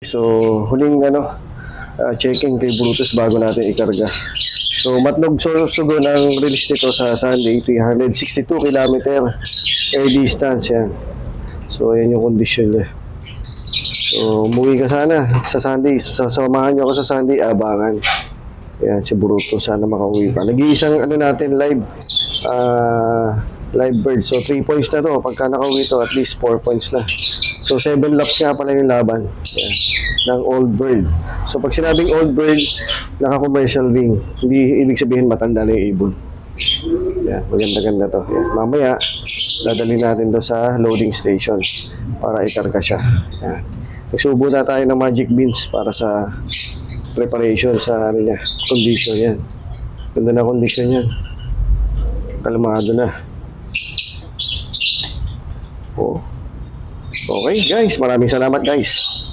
So, huling checking kay Brutus bago natin ikarga. So, Matlog Sorsogon ang release nito sa Sunday, 362 km air distance yan. So, ayan yung condition niya. So, umuwi ka sana sa Sunday. Sasamahan niyo ako sa Sunday, abangan. Ayan, si Brutus, sana makauwi pa. Nag-iisang natin live live bird. So, 3 points na to. Pagka nakauwi to, at least 4 points na. So, 7 laps nga pala yung laban. Ayan, ng old bird. So, pag sinabing old bird, naka-commercial wing. Hindi ibig sabihin matanda na yung ibon. Ayan, maganda-ganda to. Ayan, mamaya, dadalhin natin to sa loading station para ikarga siya. Ayan. Nagsubo na tayo ng magic beans para sa preparation sa niya, condition yan. Ganda na condition yan. Kalmado na. Oh. Okay guys, maraming salamat guys.